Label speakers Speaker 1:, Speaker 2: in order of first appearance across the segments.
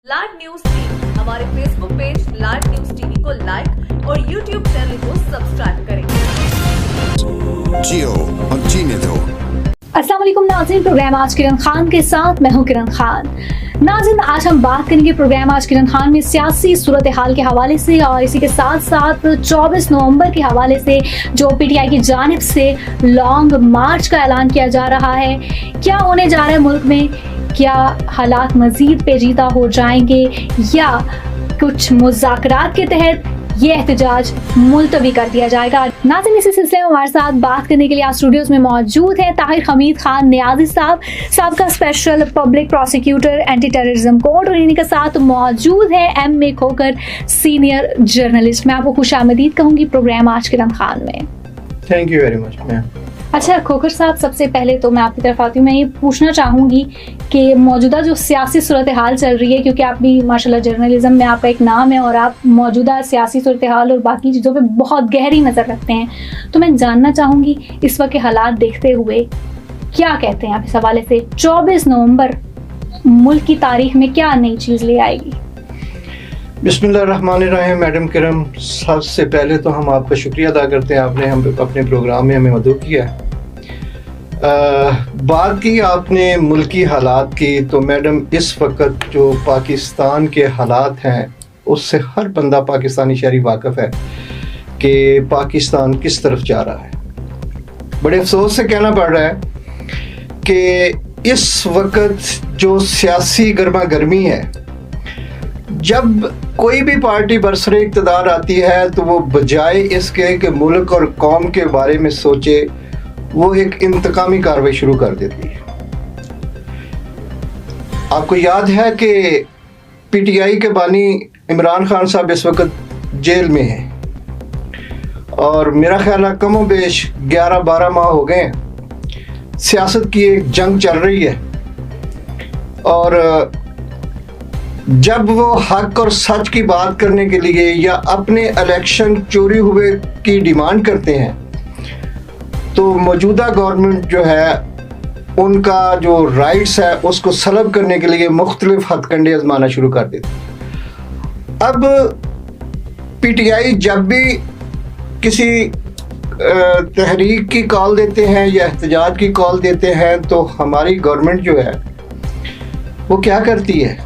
Speaker 1: Live news TV हमारे Facebook page live news TV को like और यूट्यूब चैनल को सब्सक्राइब करें।
Speaker 2: जियो और जीने दो।
Speaker 3: अस्सलाम वालेकुम नाज़रीन, प्रोग्राम आज किरण खान के साथ मैं हूं किरण खान। नाज़रीन, आज हम बात करेंगे प्रोग्राम आज किरण खान में सियासी सूरत हाल के हवाले से और इसी के साथ साथ 24 नवंबर के हवाले से जो पीटीआई की जानिब से लॉन्ग मार्च का ऐलान किया जा रहा है, क्या होने जा रहा है मुल्क में, क्या हालात मजीद पेचीदा हो जाएंगे या कुछ मुज़ाकरात के तहत ये एहतजाज मुलतवी कर दिया जाएगा। नाज़रीन, इसी सिलसिले में हमारे साथ बात करने के लिए आज स्टूडियोज में मौजूद हैं ताहिर हमीद खान नियाजी साहब का special public prosecutor anti terrorism court, और इन्हीं के साथ मौजूद है एम.ए. खोकर सीनियर जर्नलिस्ट। मैं आपको खुशामदीद कहूँगी प्रोग्राम आज किरण खान में।
Speaker 4: Thank you very much ma'am.
Speaker 3: अच्छा खोकर साहब, सबसे पहले तो मैं आपकी तरफ आती हूँ, मैं ये पूछना चाहूँगी कि मौजूदा जो सियासी सूरत हाल चल रही है, क्योंकि आप भी माशाल्लाह जर्नलिज्म में आपका एक नाम है और आप मौजूदा सियासी सूरत हाल और बाकी चीज़ों पे बहुत गहरी नज़र रखते हैं, तो मैं जानना चाहूँगी इस वक्त के हालात देखते हुए क्या कहते हैं आप इस हवाले से। 24 नवंबर मुल्क की तारीख में क्या नई चीज़ ले आएगी?
Speaker 4: बिस्मिल्लाहिर्रहमानिर्रहीम। मैडम किरण, सबसे पहले तो हम आपका शुक्रिया अदा करते हैं, आपने हम अपने प्रोग्राम में हमें मदद किया है। बात की आपने मुल्की हालात की, तो मैडम इस वक्त जो पाकिस्तान के हालात हैं उससे हर बंदा पाकिस्तानी शहरी वाकिफ़ है कि पाकिस्तान किस तरफ जा रहा है। बड़े अफसोस से कहना पड़ रहा है कि इस वक्त जो सियासी गर्मा गर्मी है, जब कोई भी पार्टी बरसरे इक़्तिदार आती है तो वो बजाय इसके कि मुल्क और कौम के बारे में सोचे, वो एक इंतकामी कार्रवाई शुरू कर देती है। आपको याद है कि पीटीआई के बानी इमरान खान साहब इस वक्त जेल में हैं और मेरा ख्याल है कमो बेश 11-12 माह हो गए हैं। सियासत की एक जंग चल रही है और जब वो हक और सच की बात करने के लिए या अपने इलेक्शन चोरी हुए की डिमांड करते हैं, तो मौजूदा गवर्नमेंट जो है उनका जो राइट्स है उसको सलब करने के लिए मुख्तलिफ हथकंडे आजमाना शुरू कर देते हैं। अब पीटीआई जब भी किसी तहरीक की कॉल देते हैं या एहतजाज की कॉल देते हैं, तो हमारी गवर्नमेंट जो है वो क्या करती है,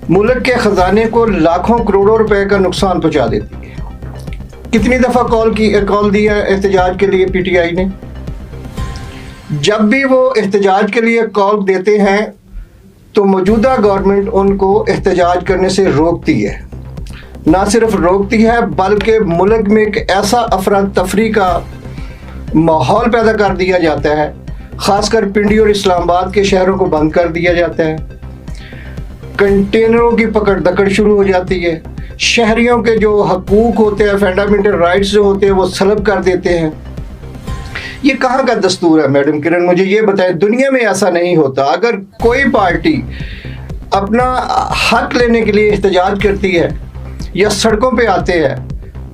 Speaker 4: मुल्क के ख़जाने को लाखों करोड़ों रुपए का नुकसान पहुंचा देती है। कितनी दफ़ा कॉल दिया एहतजाज के लिए पीटीआई ने। जब भी वो एहतजाज के लिए कॉल देते हैं तो मौजूदा गवर्नमेंट उनको एहतजाज करने से रोकती है। ना सिर्फ रोकती है बल्कि मुल्क में एक ऐसा अफरा तफरी का माहौल पैदा कर दिया जाता है, ख़ासकर पिंडी और इस्लामाबाद के शहरों को बंद कर दिया जाता है। कंटेनरों की पकड़ दकड़ शुरू हो जाती है। शहरियों के जो हकूक होते हैं, फंडामेंटल राइट्स जो होते हैं, वो सलब कर देते हैं। ये कहाँ का दस्तूर है मैडम किरण, मुझे ये बताएं। दुनिया में ऐसा नहीं होता। अगर कोई पार्टी अपना हक लेने के लिए एहतजाज करती है या सड़कों पे आते हैं,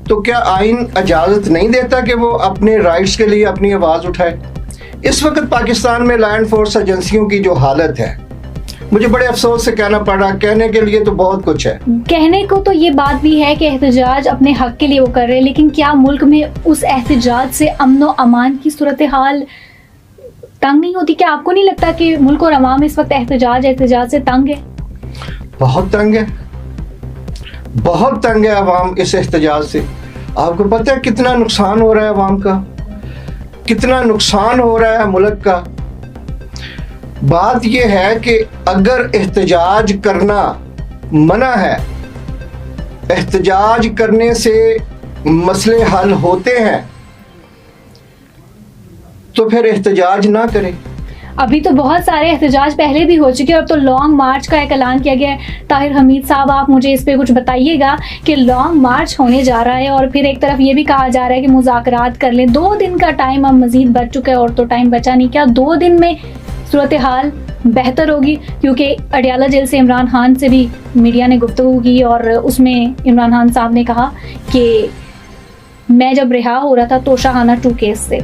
Speaker 4: तो क्या आइन इजाज़त नहीं देता कि वो अपने राइट्स के लिए अपनी आवाज़ उठाए? इस वक्त पाकिस्तान में लॉ एंड फोर्स एजेंसियों की जो हालत है, मुझे बड़े अफसोस से कहना पड़ा। कहने के लिए तो बहुत कुछ है, कहने
Speaker 3: को तो ये बात भी है कि एहतजाज अपने हक के लिए वो कर रहे हैं, लेकिन क्या मुल्क में उस एहतजाज से अमन व अमान की सूरत हाल तंग नहीं होती? क्या आपको नहीं लगता कि मुल्क और अवाम इस वक्त एहतजाज से तंग है?
Speaker 4: बहुत तंग है, बहुत तंग है अवाम इस एहतजाज से। आपको पता है कितना नुकसान हो रहा है अवाम का, कितना नुकसान हो रहा है मुल्क का। बात यह है कि अगर एहतजाज करना मना है, एहतजाज करने से मसले हल होते हैं, तो फिर एहतजाज ना करें।
Speaker 3: अभी तो बहुत सारे एहतजाज पहले भी हो चुके हैं और अब तो लॉन्ग मार्च का एक ऐलान किया गया है। ताहिर हमीद साहब, आप मुझे इस पे कुछ बताइएगा कि लॉन्ग मार्च होने जा रहा है और फिर एक तरफ ये भी कहा जा रहा है कि मुज़ाकरात कर लें। 2 दिन का टाइम अब मजीद बच चुका है और तो टाइम बचा नहीं। क्या 2 दिन में सूरत हाल बेहतर होगी? क्योंकि अडियाला जेल से इमरान खान से भी मीडिया ने गुफ्तगू की और उसमें इमरान खान साहब ने कहा कि मैं जब रिहा हो रहा था तोशाखाना 2 केस से,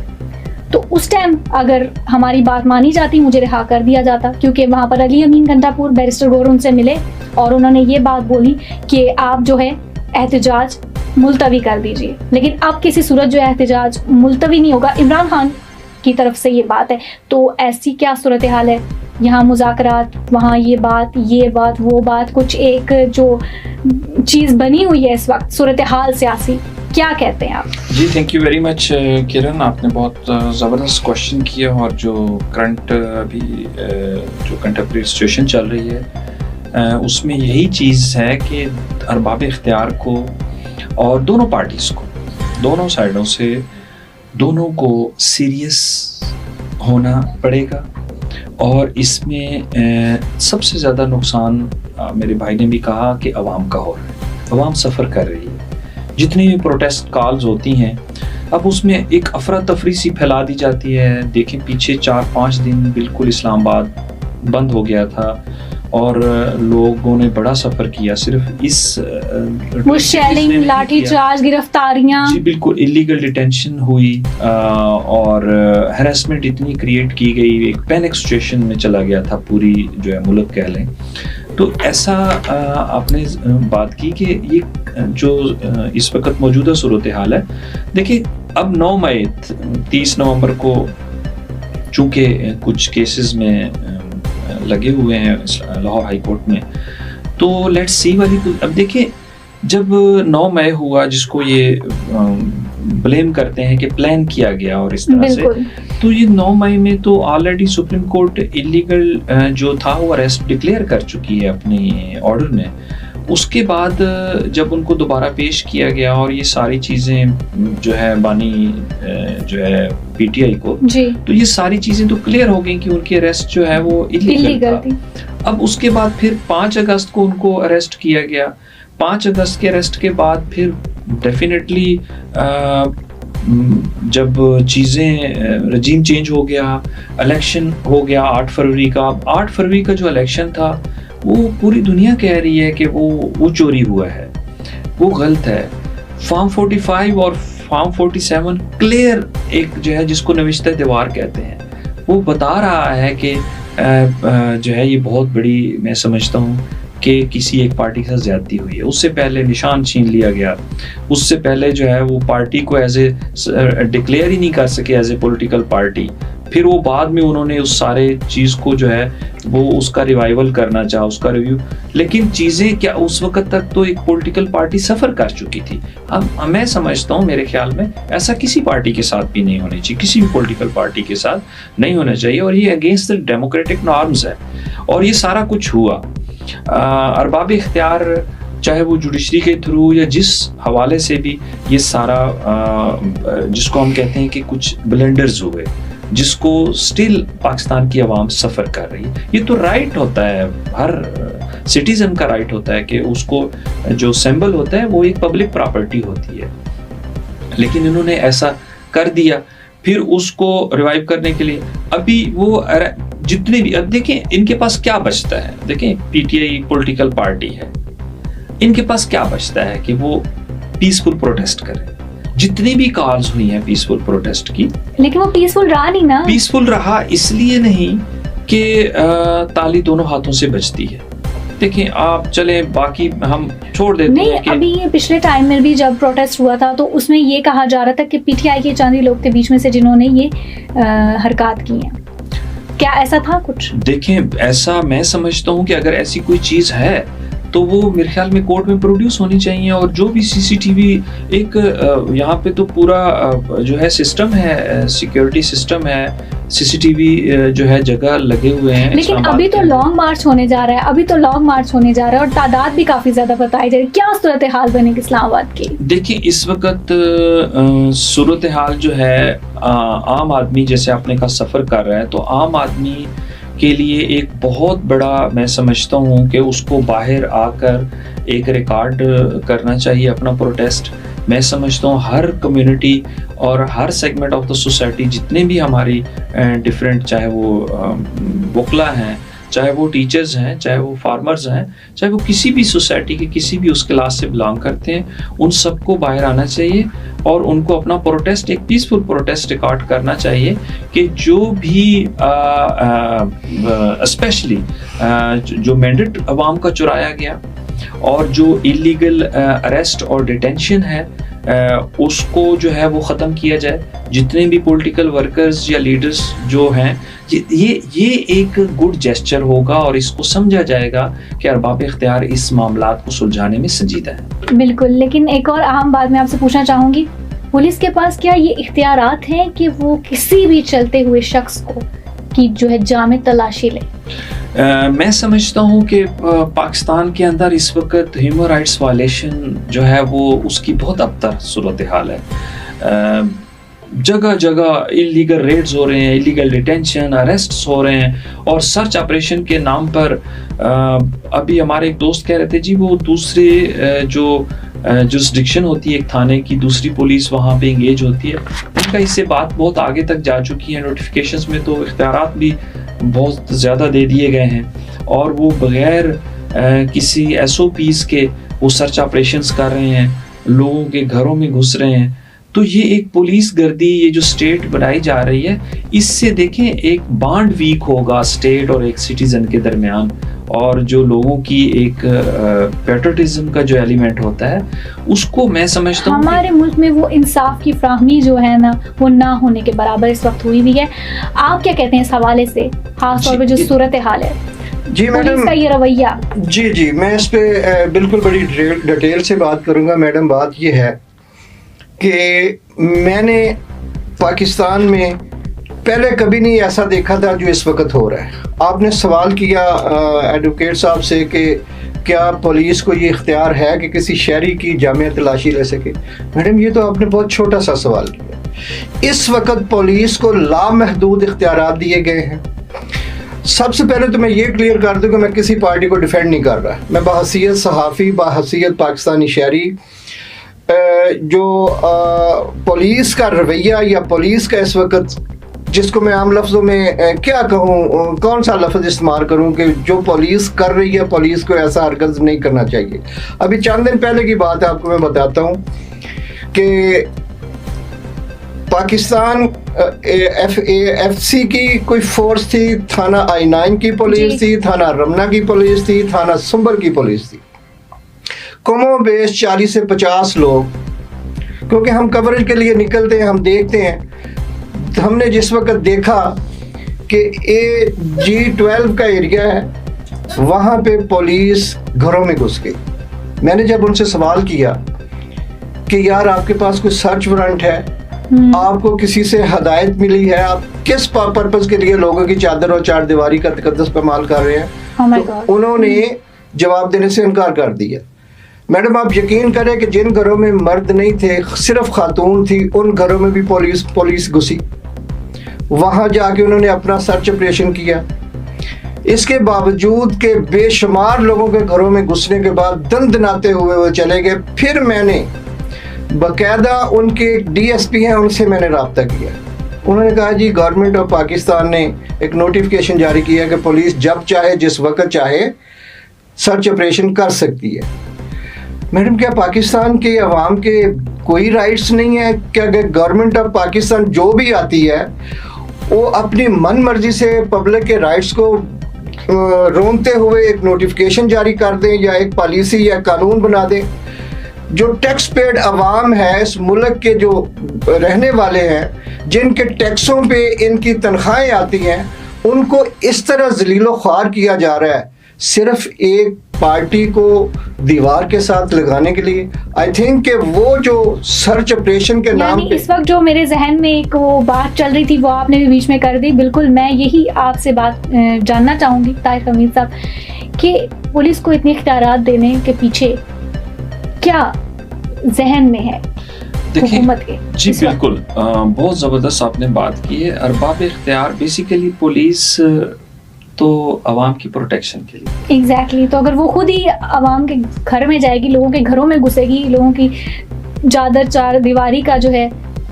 Speaker 3: तो उस टाइम अगर हमारी बात मानी जाती, मुझे रिहा कर दिया जाता, क्योंकि वहाँ पर अली अमीन घंटापुर बैरिस्टर गौहर उनसे मिले और उन्होंने ये बात बोली कि आप जो है एहतजाज मुलतवी कर दीजिए। लेकिन अब किसी सूरत जो है एहतजाज मुलतवी नहीं होगा, इमरान खान की तरफ से ये बात है। तो ऐसी क्या सूरत हाल है? यहाँ मुज़ाकरात, वहाँ ये बात वो बात, कुछ एक जो चीज़ बनी हुई है इस वक्त सूरत हाल सियासी, क्या कहते हैं आप?
Speaker 2: जी थैंक यू वेरी मच किरण, आपने बहुत ज़बरदस्त क्वेश्चन किया। और जो करंट अभी जो कंटेम्प्रेरी सिचुएशन चल रही है उसमें यही चीज़ है कि अरबाब इख्तियार को और दोनों पार्टीज़ को, दोनों साइडों से दोनों को सीरियस होना पड़ेगा। और इसमें सबसे ज़्यादा नुकसान मेरे भाई ने भी कहा कि अवाम का हो रहा है, अवाम सफ़र कर रही है। जितनी भी प्रोटेस्ट कॉल्स होती हैं अब उसमें एक अफरा तफरी सी फैला दी जाती है। देखें पीछे 4-5 दिन बिल्कुल इस्लामाबाद बंद हो गया था और लोगों ने बड़ा सफ़र किया सिर्फ इस
Speaker 3: वो शेलिंग, लाठी चार्ज, गिरफ्तारियां,
Speaker 2: जी बिल्कुल इलीगल डिटेंशन हुई और हैरेसमेंट इतनी क्रिएट की गई, एक पैनिक सिचुएशन में चला गया था पूरी जो है मुल्क कह लें। तो ऐसा आपने बात की कि ये जो इस वक्त मौजूदा सूरत हाल है, देखिए अब 9 मई 30 नवंबर को चूँकि कुछ केसेस में लगे हुए हैं लाहौर हाई कोर्ट में, तो लेट्स सी वाली। अब देखिए जब 9 मई हुआ, जिसको ये ब्लेम करते हैं कि प्लान किया गया और इस तरह से, तो ये 9 मई में तो ऑलरेडी सुप्रीम कोर्ट इलीगल जो था वो अरेस्ट डिक्लेयर कर चुकी है अपने ऑर्डर में। उसके बाद जब उनको दोबारा पेश किया गया और ये सारी चीज़ें जो है बानी जो है पीटीआई को जी, तो ये सारी चीज़ें तो क्लियर हो गई कि उनकी अरेस्ट जो है वो इलीगल थी। अब उसके बाद फिर 5 अगस्त को उनको अरेस्ट किया गया। 5 अगस्त के अरेस्ट के बाद फिर डेफिनेटली जब चीज़ें रजीम चेंज हो गया, इलेक्शन हो गया 8 फरवरी का। 8 फरवरी का जो इलेक्शन था वो पूरी दुनिया कह रही है कि वो चोरी हुआ है, वो गलत है। फॉर्म 45 और फॉर्म 47 क्लियर एक जो है जिसको नविश्ता दीवार कहते हैं, वो बता रहा है कि जो है ये बहुत बड़ी, मैं समझता हूँ कि किसी एक पार्टी के साथ ज्यादती हुई है। उससे पहले निशान छीन लिया गया, उससे पहले जो है वो पार्टी को एज ए डिक्लेयर ही नहीं कर सके एज ए पॉलिटिकल पार्टी। फिर वो बाद में उन्होंने उस सारे चीज़ को जो है वो उसका रिवाइवल करना चाहा, उसका रिव्यू। लेकिन चीज़ें क्या उस वक्त तक तो एक पॉलिटिकल पार्टी सफ़र कर चुकी थी। अब मैं समझता हूँ मेरे ख्याल में ऐसा किसी पार्टी के साथ भी नहीं होना चाहिए, किसी भी पॉलिटिकल पार्टी के साथ नहीं होना चाहिए। और ये अगेंस्ट द डेमोक्रेटिक नॉर्म्स है और ये सारा कुछ हुआ। अरबाब इख्तियार चाहे वो जुडिशरी के थ्रू या जिस हवाले से भी ये सारा जिसको हम कहते हैं कि कुछ ब्लेंडर्स हुए, जिसको स्टिल पाकिस्तान की आवाम सफ़र कर रही है। ये तो राइट होता है, हर सिटीज़न का राइट होता है कि उसको जो सिंबल होता है वो एक पब्लिक प्रॉपर्टी होती है। लेकिन इन्होंने ऐसा कर दिया। फिर उसको रिवाइव करने के लिए अभी वो जितने भी, अब देखें इनके पास क्या बचता है। देखें पीटीआई पॉलिटिकल पार्टी है, इनके पास क्या बचता है कि वो पीसफुल प्रोटेस्ट करें। जितनी भी कॉल्स हुई हैं पीसफुल प्रोटेस्ट की, लेकिन वो पीसफुल रहा नहीं ना। पीसफुल रहा इसलिए नहीं कि ताली दोनों हाथों से बजती है। देखिए आप चले, बाकी हम छोड़ देते हैं कि अभी पिछले टाइम में भी जब प्रोटेस्ट हुआ था तो उसमें ये कहा जा रहा था कि पीटीआई के चंद लोग थे बीच में से जिन्होंने ये हरकत की है। क्या ऐसा था कुछ? देखें ऐसा मैं समझता हूँ कि अगर ऐसी कोई चीज़ है तो वो मेरे ख्याल में कोर्ट में प्रोड्यूस होनी चाहिए। और जो भी सीसीटीवी एक यहाँ पे तो पूरा जो है सिस्टम है, सिक्योरिटी सिस्टम है, सीसीटीवी जो है जगह लगे हुए हैं। लेकिन अभी तो लॉन्ग मार्च होने जा रहा है, और तादाद भी काफी ज्यादा बताई जा रही है। क्या सूरत हाल बनेगी इस्लामाबाद की? देखिए इस वक्त सूरत हाल जो है आम आदमी, जैसे आपने कहा सफर कर रहा है, तो आम आदमी के लिए एक बहुत बड़ा, मैं समझता हूँ कि उसको बाहर आकर एक रिकॉर्ड करना चाहिए अपना प्रोटेस्ट। मैं समझता हूँ हर कम्युनिटी और हर सेगमेंट ऑफ द सोसाइटी, जितने भी हमारी डिफरेंट, चाहे वो वकला हैं चाहे वो टीचर्स हैं, चाहे वो फार्मर्स हैं, चाहे वो किसी भी सोसाइटी के किसी भी उस क्लास से बिलोंग करते हैं, उन सबको बाहर आना चाहिए और उनको अपना प्रोटेस्ट, एक पीसफुल प्रोटेस्ट रिकॉर्ड करना चाहिए कि जो भी स्पेशली जो मैंडेट अवाम का चुराया गया और जो इलीगल अरेस्ट और डिटेंशन है उसको जो है वो ख़त्म किया जाए। जितने भी पॉलिटिकल वर्कर्स या लीडर्स जो हैं, ये एक गुड जेस्चर होगा और इसको समझा जाएगा कि अरबाब इख्तियार इस मामलात को सुलझाने में संजीदा है।
Speaker 3: बिल्कुल, लेकिन एक और अहम बात मैं आपसे पूछना चाहूँगी, पुलिस के पास क्या ये इख्तियारात हैं कि वो किसी भी चलते हुए शख्स को की जो है जामे तलाशी ले?
Speaker 2: मैं समझता हूँ कि पाकिस्तान के अंदर इस वक्त ह्यूमन राइट्स वायलेशन जो है वो उसकी बहुत अबतर सूरत हाल है। जगह जगह इलीगल रेड्स हो रहे हैं, इलीगल डिटेंशन, अरेस्ट्स हो रहे हैं और सर्च ऑपरेशन के नाम पर अभी हमारे एक दोस्त कह रहे थे जी वो दूसरे जो जुरिस्डिक्शन होती है एक थाने की, दूसरी पुलिस वहाँ पे इंगेज होती है, उनका इससे बात बहुत आगे तक जा चुकी है। नोटिफिकेशंस में तो इख्तियारात भी बहुत ज़्यादा दे दिए गए हैं और वो बगैर किसी SOPs के वो सर्च ऑपरेशंस कर रहे हैं, लोगों के घरों में घुस रहे हैं। तो ये एक पुलिस गर्दी, ये जो स्टेट बनाई जा रही है, इससे देखें एक बॉन्ड वीक होगा स्टेट और एक सिटीजन के दरमियान, और जो लोगों की एक पैट्रियटिज्म का जो एलिमेंट होता है उसको मैं समझता हूँ
Speaker 3: हमारे मुल्क में वो इंसाफ की फ्राहमी जो है ना वो ना होने के बराबर इस वक्त हुई भी है। आप क्या कहते हैं इस हवाले से, खास तौर पे जो सूरत हाल है
Speaker 4: जी
Speaker 3: पुलिस का ये रवैया?
Speaker 4: जी मैं इस पे बिल्कुल बड़ी डिटेल से बात करूंगा मैडम। बात ये है कि मैंने पाकिस्तान में पहले कभी नहीं ऐसा देखा था जो इस वक्त हो रहा है। आपने सवाल किया एडवोकेट साहब से कि क्या पुलिस को ये इख्तियार है कि किसी शहरी की जामिया तलाशी ले सके। मैडम ये तो आपने बहुत छोटा सा सवाल किया। इस वक्त पुलिस को लामहदूद इख्तियारात दिए गए हैं। सबसे पहले तो मैं ये क्लियर कर दूं कि मैं किसी पार्टी को डिफेंड नहीं कर रहा। मैं बहसीयत सहाफ़ी, बहसीयत पाकिस्तानी शहरी, जो पुलिस का रवैया या पुलिस का इस वक्त, जिसको मैं आम लफ्ज़ों में क्या कहूँ, कौन सा लफ्ज़ इस्तेमाल करूँ कि जो पुलिस कर रही है, पुलिस को ऐसा हरकत नहीं करना चाहिए। अभी चंद दिन पहले की बात है, आपको मैं बताता हूँ कि पाकिस्तान FC की कोई फोर्स थी, थाना I9 की पुलिस थी, थाना रमना की पुलिस थी, थाना संभल की पुलिस थी। कमो बेश 40 से 50 लोग, क्योंकि हम कवरेज के लिए निकलते हैं, हम देखते हैं। हमने जिस वक्त देखा कि G12 का एरिया है, वहाँ पे पुलिस घरों में घुस गई। मैंने जब उनसे सवाल किया कि यार आपके पास कोई सर्च वारंट है, आपको किसी से हदायत मिली है, आप किस पर्पस के लिए लोगों की चादर और चार दीवारी का तकद्दुस इस्तेमाल कर रहे हैं? तो उन्होंने जवाब देने से इनकार कर दिया। मैडम आप यकीन करें कि जिन घरों में मर्द नहीं थे, सिर्फ खातून थी, उन घरों में भी पुलिस घुसी। वहां जाके उन्होंने अपना सर्च ऑपरेशन किया। इसके बावजूद के बेशुमार लोगों के घरों में घुसने के बाद दंदनाते हुए वो चले गए। फिर मैंने बाकायदा उनके DSP हैं, उनसे मैंने रब्ता किया। उन्होंने कहा जी गवर्नमेंट ऑफ पाकिस्तान ने एक नोटिफिकेशन जारी किया कि पुलिस जब चाहे जिस वक्त चाहे सर्च ऑपरेशन कर सकती है। मैडम क्या पाकिस्तान के अवाम के कोई राइट्स नहीं है? क्या गवर्नमेंट ऑफ पाकिस्तान जो भी आती है वो अपनी मन मर्जी से पब्लिक के राइट्स को रोनते हुए एक नोटिफिकेशन जारी कर दें या एक पॉलिसी या कानून बना दें? जो टैक्स पेड अवाम है इस मुल्क के, जो रहने वाले हैं, जिनके टैक्सों पे इनकी तनख्वाहें आती हैं, उनको इस तरह जलीलो ख्वार किया जा रहा है सिर्फ एक पार्टी को दीवार के साथ लगाने के लिए। आई थिंक कि वो जो सर्च ऑपरेशन के नाम पे
Speaker 3: इस वक्त जो मेरे जहन में एक वो बात चल रही थी वो आपने भी बीच में कर दी। बिल्कुल मैं यही आपसे बात जानना चाहूँगी ताहिर हमीद साहब कि पुलिस को इतने इख्तियारात देने के पीछे क्या जहन में है हुकूमत के?
Speaker 2: जी बिल्कुल, बहुत ज़बरदस्त आपने बात की है। अरबाब इख्तियार बेसिकली पुलिस तो अवाम की प्रोटेक्शन के लिए
Speaker 3: एग्जैक्टली तो अगर वो खुद ही अवाम के घर में जाएगी, लोगों के घरों में घुसेगी, लोगों की चादर चार दीवारी का जो है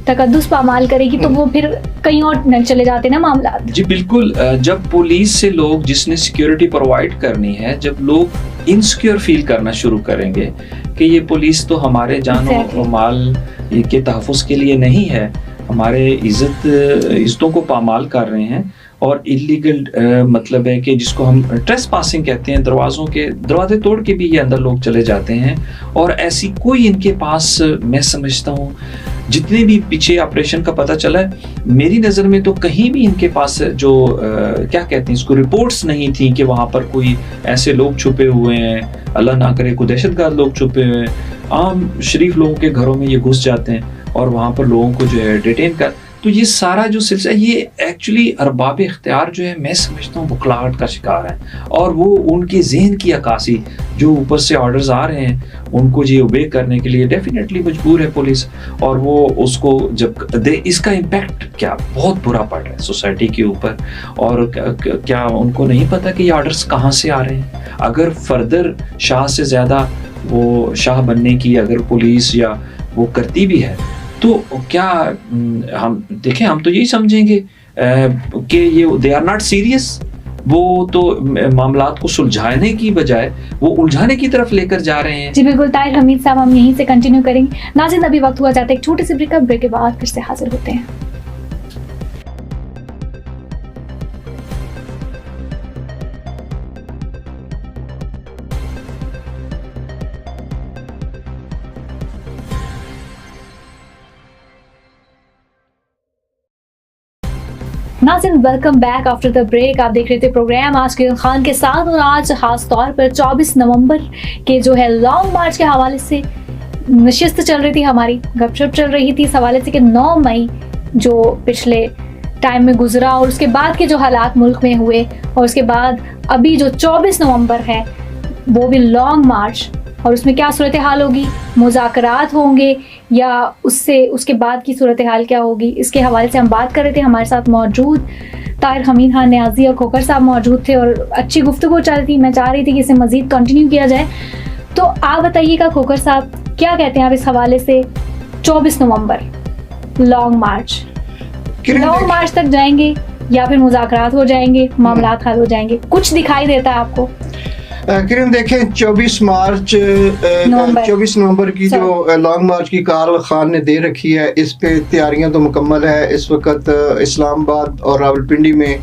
Speaker 3: तकद्दुस पामाल करेगी तो वो फिर कहीं और न चले जाते ना मामला।
Speaker 2: जी बिल्कुल, जब पुलिस से लोग जिसने सिक्योरिटी प्रोवाइड करनी है, जब लोग इनसिक्योर फील करना शुरू करेंगे कि ये पुलिस तो हमारे जानो और माल के तहफ़्फ़ुज़ के लिए नहीं है, हमारे इज़्ज़तों को पामाल कर रहे हैं और इलीगल मतलब है कि जिसको हम ट्रेस पासिंग कहते हैं, दरवाजे तोड़ के भी ये अंदर लोग चले जाते हैं। और ऐसी कोई इनके पास, मैं समझता हूँ जितने भी पीछे ऑपरेशन का पता चला है, मेरी नज़र में तो कहीं भी इनके पास जो क्या कहते हैं इसको, रिपोर्ट्स नहीं थी कि वहाँ पर कोई ऐसे लोग छुपे हुए हैं, अल्लाह ना करे कोई दहशतगर्द लोग छुपे हुए हैं। आम शरीफ लोगों के घरों में ये घुस जाते हैं और वहाँ पर लोगों को जो है डिटेन कर। तो ये सारा जो सिलसिला, ये एक्चुअली अरबाब इख्तियार जो है, मैं समझता हूँ बुखलाहट का शिकार है। और वो उनके जहन की अक्कासी, जो ऊपर से ऑर्डर्स आ रहे हैं उनको ये ओबे करने के लिए डेफिनेटली मजबूर है पुलिस। और वो उसको जब इसका इम्पैक्ट क्या बहुत बुरा पड़ रहा है सोसाइटी के ऊपर। और क्या उनको नहीं पता कि ये ऑर्डर्स कहाँ से आ रहे हैं? अगर फर्दर शाह से ज़्यादा वो शाह बनने की अगर पुलिस या वो करती भी है तो क्या हम देखें, हम तो यही समझेंगे कि ये दे आर नॉट सीरियस। वो तो मामलात को सुलझाने की बजाय वो उलझाने की तरफ लेकर जा रहे हैं।
Speaker 3: जी बिल्कुल ताहिर हमीद साहब, हम यहीं से कंटिन्यू करेंगे। नाज़रीन, अभी वक्त हुआ जाता है एक छोटे से ब्रेक के बाद फिर से हाजिर होते हैं। नाज़रीन, welcome back after the break. आप देख रहे थे प्रोग्राम आज किरण खान के साथ। और आज खास तौर पर 24 नवंबर के जो है लॉन्ग मार्च के हवाले से नशिस्त चल रही थी, हमारी गपशप चल रही थी इस हवाले से कि 9 मई जो पिछले टाइम में गुजरा और उसके बाद के जो हालात मुल्क में हुए, और उसके बाद अभी जो 24 नवंबर है वो भी लॉन्ग मार्च, और उसमें क्या सूरत हाल होगी, मुज़ाकरात होंगे या उसके बाद की सूरत हाल क्या होगी, इसके हवाले से हम बात कर रहे थे। हमारे साथ मौजूद ताहिर हमीद खान न्याजी और खोखर साहब मौजूद थे और अच्छी गुफ्तगू चल रही थी। मैं चाह रही थी कि इसे मज़ीद कंटिन्यू किया जाए। तो आप बताइएगा खोखर साहब, क्या कहते हैं आप इस हवाले से? 24 नवंबर लॉन्ग मार्च तक जाएंगे या फिर मुज़ाकरात हो जाएंगे, मामलात हल हो जाएंगे? कुछ दिखाई देता है आपको?
Speaker 4: किरण देखें, 24 नवंबर की जो लॉन्ग मार्च की कॉल खान ने दे रखी है, इस पे तैयारियां तो मुकम्मल है। इस वक्त इस्लामाबाद और रावलपिंडी में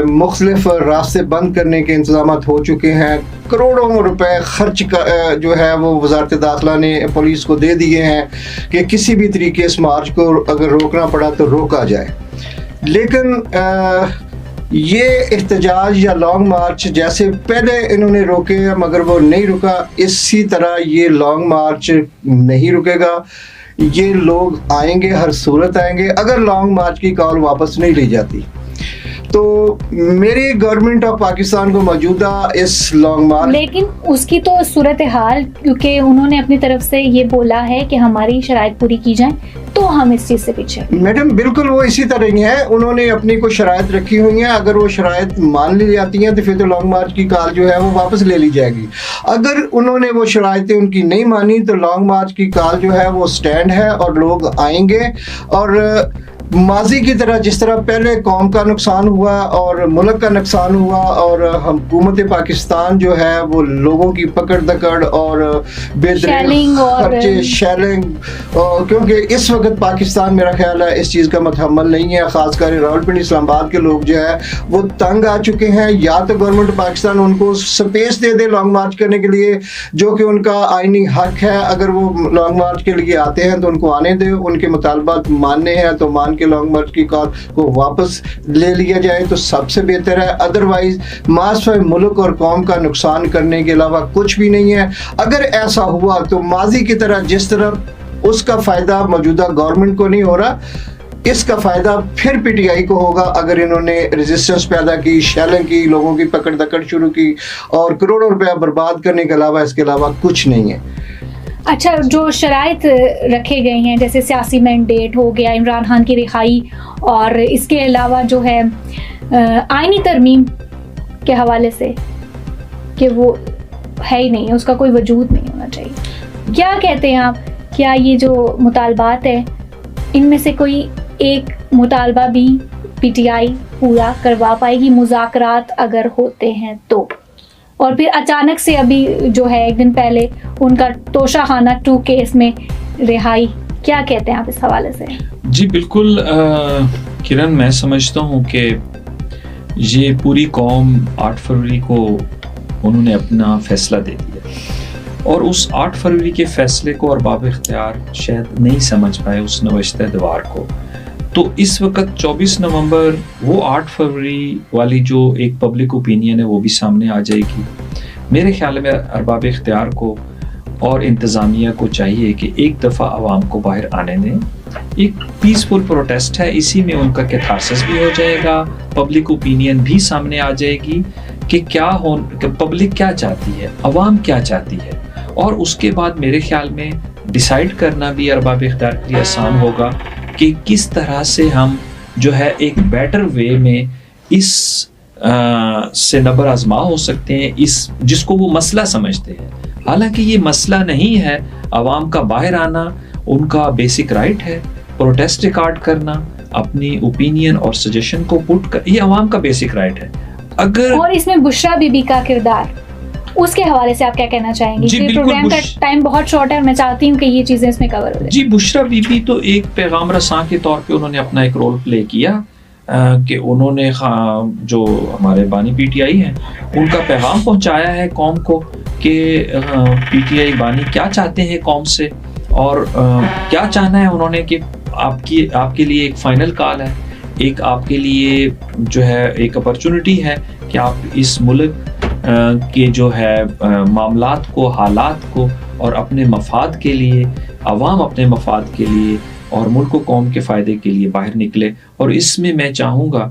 Speaker 4: मुख्तलिफ रास्ते बंद करने के इंतजाम हो चुके हैं। करोड़ों रुपए खर्च का जो है वो वजारत दाखिला ने पुलिस को दे दिए हैं कि किसी भी तरीके इस मार्च को अगर रोकना पड़ा तो रोका जाए। लेकिन ये एहतजाज या लॉन्ग मार्च जैसे पहले इन्होंने रोके मगर वो नहीं रुका, इसी तरह ये लॉन्ग मार्च नहीं रुकेगा। ये लोग आएंगे, हर सूरत आएंगे अगर लॉन्ग मार्च की कॉल वापस नहीं ली जाती। तो मेरी गवर्नमेंट ऑफ पाकिस्तान को मौजूदा इस लॉन्ग मार्च, लेकिन
Speaker 3: उसकी तो सूरत हाल, क्योंकि उन्होंने अपनी तरफ से ये बोला है कि हमारी शराइत पूरी की जाए, तो हम इस चीज से पीछे।
Speaker 4: मैडम बिल्कुल वो इसी तरह ही है, उन्होंने अपनी कोई शराइत रखी हुई है। अगर वो शराइत मान ली जाती हैं तो फिर तो लॉन्ग मार्च की कॉल जो है वो वापस ले ली जाएगी। अगर उन्होंने वो शराइतें उनकी नहीं मानी तो लॉन्ग मार्च की कॉल जो है वो स्टैंड है और लोग आएंगे। और माजी की तरह जिस तरह पहले कौम का नुकसान हुआ और मुल्क का नुकसान हुआ और हुकूमत पाकिस्तान जो है वो लोगों की पकड़ दकड़ और खर्चे शेलिंग, क्योंकि इस वक्त पाकिस्तान मेरा ख्याल है इस चीज़ का मुतहम्मल नहीं है। ख़ासकर रावलपिंडी इस्लामाबाद के लोग जो है वो तंग आ चुके हैं। या तो गवर्नमेंट पाकिस्तान उनको स्पेस दे दे लॉन्ग मार्च करने के लिए, जो कि उनका आइनी हक है। अगर वो लॉन्ग मार्च के लिए आते हैं तो उनको आने दे, उनके मुतालबात मानने हैं तो मान के लॉन्ग मार्च की कॉल को वापस ले लिया जाए तो सबसे बेहतर है। अदरवाइज माशरे मुल्क और कौम का नुकसान करने के अलावा कुछ भी नहीं है। अगर ऐसा हुआ तो माजी की तरह जिस तरह उसका फायदा मौजूदा गवर्नमेंट को नहीं हो रहा, इसका फायदा फिर पीटीआई को होगा। अगर इन्होंने रेजिस्टेंस पैदा की, शेलिंग की, लोगों की पकड़ दकड़ शुरू की और करोड़ों रुपया बर्बाद करने के अलावा इसके अलावा कुछ नहीं है।
Speaker 3: अच्छा, जो शराइत रखे गए हैं जैसे सियासी मैंडेट हो गया, इमरान खान की रिहाई, और इसके अलावा जो है आईनी तरमीम के हवाले से कि वो है ही नहीं, उसका कोई वजूद नहीं होना चाहिए। क्या कहते हैं आप, क्या ये जो मुतालबात है इनमें से कोई एक मुतालबा भी पीटीआई पूरा करवा पाएगी, मुज़ाकरात अगर होते हैं तो? और फिर अचानक से अभी जो है एक दिन पहले उनका तोशाखाना 2 केस में रिहाई, क्या कहते हैं आप इस हवाले से?
Speaker 2: जी बिल्कुल किरण, मैं समझता हूँ कि ये पूरी कौम 8 फरवरी को उन्होंने अपना फैसला दे दिया और उस 8 फरवरी के फैसले को अरबाब इख्तियार शायद नहीं समझ पाए उस नवश्ता दवार को। तो इस वक्त 24 नवंबर वो 8 फरवरी वाली जो एक पब्लिक ओपिनियन है वो भी सामने आ जाएगी। मेरे ख्याल में अरबाब इख्तियार को और इंतज़ामिया को चाहिए कि एक दफ़ा आवाम को बाहर आने दें। एक पीसफुल प्रोटेस्ट है, इसी में उनका कैथारसिस भी हो जाएगा, पब्लिक ओपिनियन भी सामने आ जाएगी कि पब्लिक क्या चाहती है, आवाम क्या चाहती है, और उसके बाद मेरे ख्याल में डिसाइड करना भी अरबाब इख्तियार के लिए आसान होगा कि किस तरह से हम जो है एक बेटर वे में इस से नबर आजमा हो सकते हैं, इस जिसको वो मसला समझते हैं। हालांकि ये मसला नहीं है, आवाम का बाहर आना उनका बेसिक राइट है, प्रोटेस्ट रिकॉर्ड करना, अपनी ओपिनियन और सजेशन को पुट कर, ये आवाम का बेसिक राइट है। अगर
Speaker 3: और इसमें बुशरा बीबी का किरदार, उसके हवाले से आप क्या कहना चाहेंगे? कि प्रोग्राम का टाइम बहुत शॉर्ट है और मैं चाहती हूँ कि ये चीजें इसमें कवर हो जाए।
Speaker 2: जी, बुशरा बीबी तो एक पैगाम रसां के तौर पे उन्होंने अपना एक रोल प्ले किया कि उन्होंने जो हमारे बानी पीटीआई हैं उनका पैगाम पहुंचाया है कौम को कि पीटीआई बानी क्या चाहते हैं कौम से, और क्या चाहना है उन्होंने कि आपके लिए एक फाइनल कॉल है, एक आपके लिए जो है एक अपॉर्चुनिटी है कि आप इस मुल्क के जो है मामलात को, हालात को और अपने मफाद के लिए, अवाम अपने मफाद के लिए और मुल्क व कौम के फ़ायदे के लिए बाहर निकले। और इसमें मैं चाहूँगा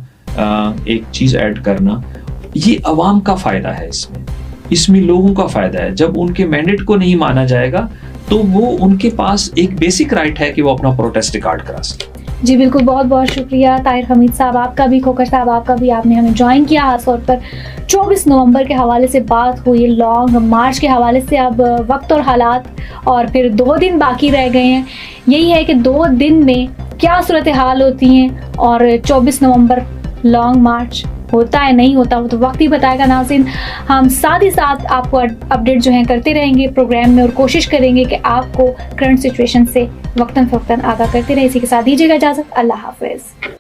Speaker 2: एक चीज़ ऐड करना, ये अवाम का फ़ायदा है, इसमें लोगों का फ़ायदा है। जब उनके मैंडेट को नहीं माना जाएगा तो वो उनके पास एक बेसिक राइट है कि वो अपना प्रोटेस्ट रिकॉर्ड करा सके।
Speaker 3: जी बिल्कुल, बहुत बहुत शुक्रिया ताहिर हमीद साहब, आपका भी, खोकर साहब आपका भी, आपने हमें ज्वाइन किया। खासतौर पर 24 नवंबर के हवाले से बात हुई, लॉन्ग मार्च के हवाले से अब वक्त और हालात, और फिर 2 दिन बाकी रह गए हैं। यही है कि 2 दिन में क्या सूरत हाल होती हैं और 24 नवंबर लॉन्ग मार्च होता है नहीं होता, वो तो वक्त ही बताएगा। नाज़रीन, हम साथ ही साथ आपको अपडेट जो है करते रहेंगे प्रोग्राम में और कोशिश करेंगे कि आपको करंट सिचुएशन से वक्तन फ़वक्तन आगाह करते रहे। इसी के साथ दीजिएगा इजाज़त, अल्लाह हाफ़िज़।